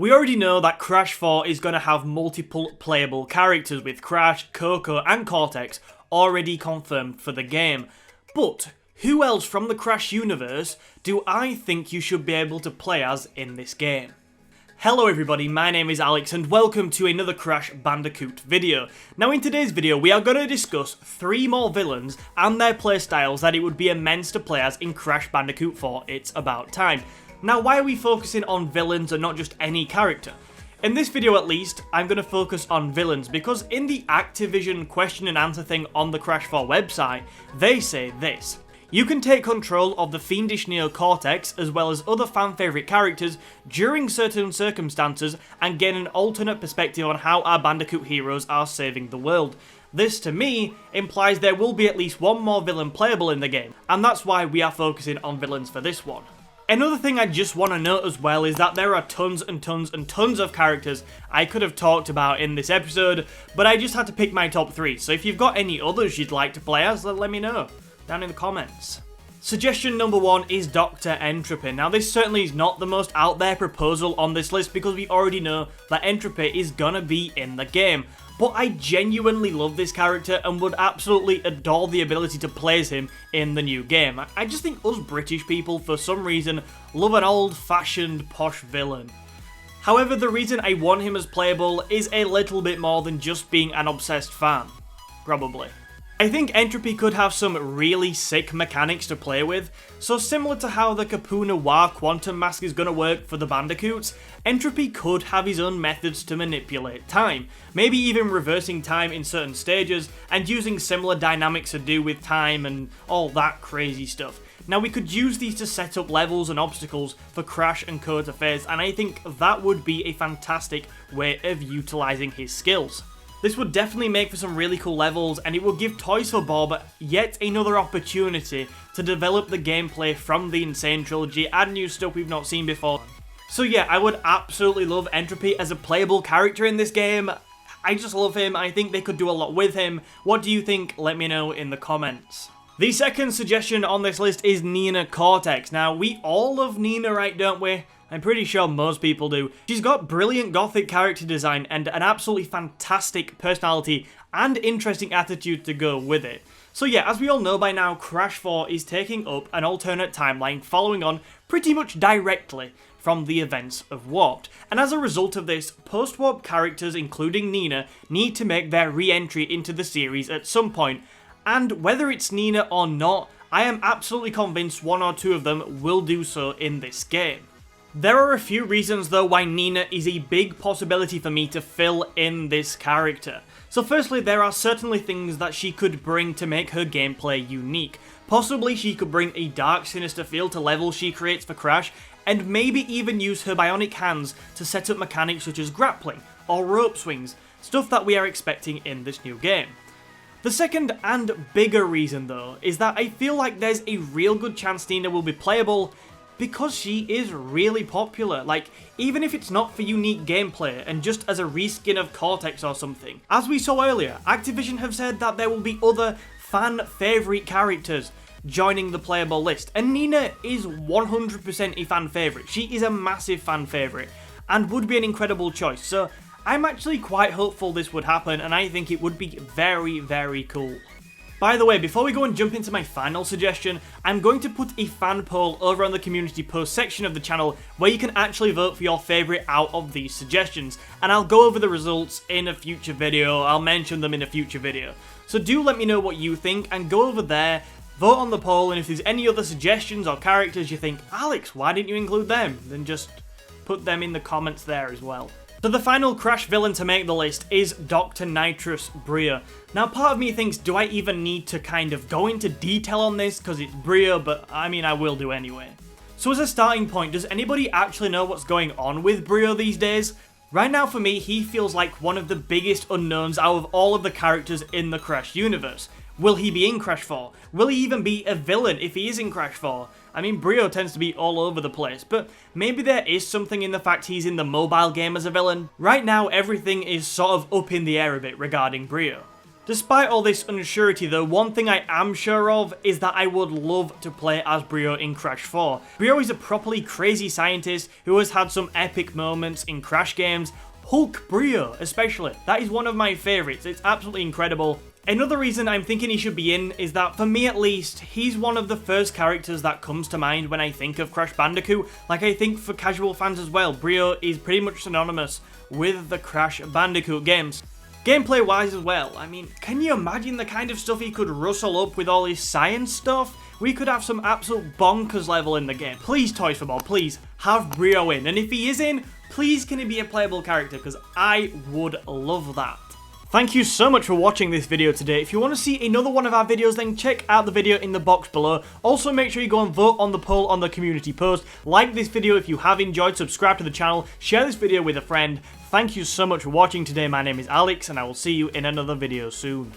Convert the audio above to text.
We already know that Crash 4 is going to have multiple playable characters with Crash, Coco and Cortex already confirmed for the game. But who else from the Crash universe do I think you should be able to play as in this game? Hello everybody, my name is Alex and welcome to another Crash Bandicoot video. Now in today's video we are going to discuss 3 more villains and their playstyles that it would be immense to play as in Crash Bandicoot 4 It's About Time. Now why are we focusing on villains and not just any character? In this video at least, I'm going to focus on villains because in the Activision question and answer thing on the Crash 4 website, they say this. You can take control of the fiendish Neo Cortex as well as other fan favourite characters during certain circumstances and gain an alternate perspective on how our Bandicoot heroes are saving the world. This to me implies there will be at least one more villain playable in the game, and that's why we are focusing on villains for this one. Another thing I just want to note as well is that there are tons and tons and tons of characters I could have talked about in this episode, but I just had to pick my top 3, so if you've got any others you'd like to play as, let me know down in the comments. Suggestion number 1 is Dr. Entropy. Now this certainly is not the most out there proposal on this list because we already know that Entropy is gonna be in the game. But I genuinely love this character and would absolutely adore the ability to play as him in the new game. I just think us British people for some reason love an old-fashioned posh villain. However, the reason I want him as playable is a little bit more than just being an obsessed fan. Probably. I think Entropy could have some really sick mechanics to play with, so similar to how the Capuna War quantum mask is going to work for the Bandicoots, Entropy could have his own methods to manipulate time, maybe even reversing time in certain stages and using similar dynamics to do with time and all that crazy stuff. Now we could use these to set up levels and obstacles for Crash and Co to face, and I think that would be a fantastic way of utilising his skills. This would definitely make for some really cool levels and it would give Toys for Bob yet another opportunity to develop the gameplay from the Insane trilogy, add new stuff we've not seen before. So yeah, I would absolutely love Entropy as a playable character in this game. I just love him, I think they could do a lot with him. What do you think? Let me know in the comments. The second suggestion on this list is Nina Cortex. Now we all love Nina, right, don't we? I'm pretty sure most people do. She's got brilliant gothic character design and an absolutely fantastic personality and interesting attitude to go with it. So yeah, as we all know by now, Crash 4 is taking up an alternate timeline following on pretty much directly from the events of Warped. And as a result of this, post-Warp characters including Nina need to make their re-entry into the series at some point. And whether it's Nina or not, I am absolutely convinced 1 or 2 of them will do so in this game. There are a few reasons though why Nina is a big possibility for me to fill in this character. So firstly, there are certainly things that she could bring to make her gameplay unique. Possibly she could bring a dark, sinister feel to levels she creates for Crash, and maybe even use her bionic hands to set up mechanics such as grappling or rope swings, stuff that we are expecting in this new game. The second and bigger reason though is that I feel like there's a real good chance Nina will be playable because she is really popular, like, even if it's not for unique gameplay and just as a reskin of Cortex or something. As we saw earlier, Activision have said that there will be other fan favourite characters joining the playable list, and Nina is 100% a fan favourite. She is a massive fan favourite, and would be an incredible choice, so I'm actually quite hopeful this would happen, and I think it would be very, very cool. By the way, before we go and jump into my final suggestion, I'm going to put a fan poll over on the community post section of the channel where you can actually vote for your favourite out of these suggestions, and I'll go over the results in a future video. I'll mention them in a future video. So do let me know what you think and go over there, vote on the poll, and if there's any other suggestions or characters you think, Alex, why didn't you include them? Then just put them in the comments there as well. So the final Crash villain to make the list is Dr. Nitrous Brio. Now part of me thinks, do I even need to kind of go into detail on this because it's Brio, but I mean I will do anyway. So as a starting point, does anybody actually know what's going on with Brio these days? Right now for me, he feels like one of the biggest unknowns out of all of the characters in the Crash universe. Will he be in Crash 4? Will he even be a villain if he is in Crash 4? I mean, Brio tends to be all over the place, but maybe there is something in the fact he's in the mobile game as a villain. Right now, everything is sort of up in the air a bit regarding Brio. Despite all this unsurety though, one thing I am sure of is that I would love to play as Brio in Crash 4. Brio is a properly crazy scientist who has had some epic moments in Crash games. Hulk Brio especially, that is one of my favourites, it's absolutely incredible. Another reason I'm thinking he should be in is that, for me at least, he's one of the first characters that comes to mind when I think of Crash Bandicoot. Like, I think for casual fans as well, Brio is pretty much synonymous with the Crash Bandicoot games. Gameplay wise as well, I mean, can you imagine the kind of stuff he could rustle up with all his science stuff? We could have some absolute bonkers level in the game. Please, Toys for Bob, please, have Brio in. And if he is in, please can he be a playable character, because I would love that. Thank you so much for watching this video today. If you want to see another one of our videos, then check out the video in the box below. Also, make sure you go and vote on the poll on the community post. Like this video if you have enjoyed, subscribe to the channel, share this video with a friend. Thank you so much for watching today. My name is Alex, and I will see you in another video soon.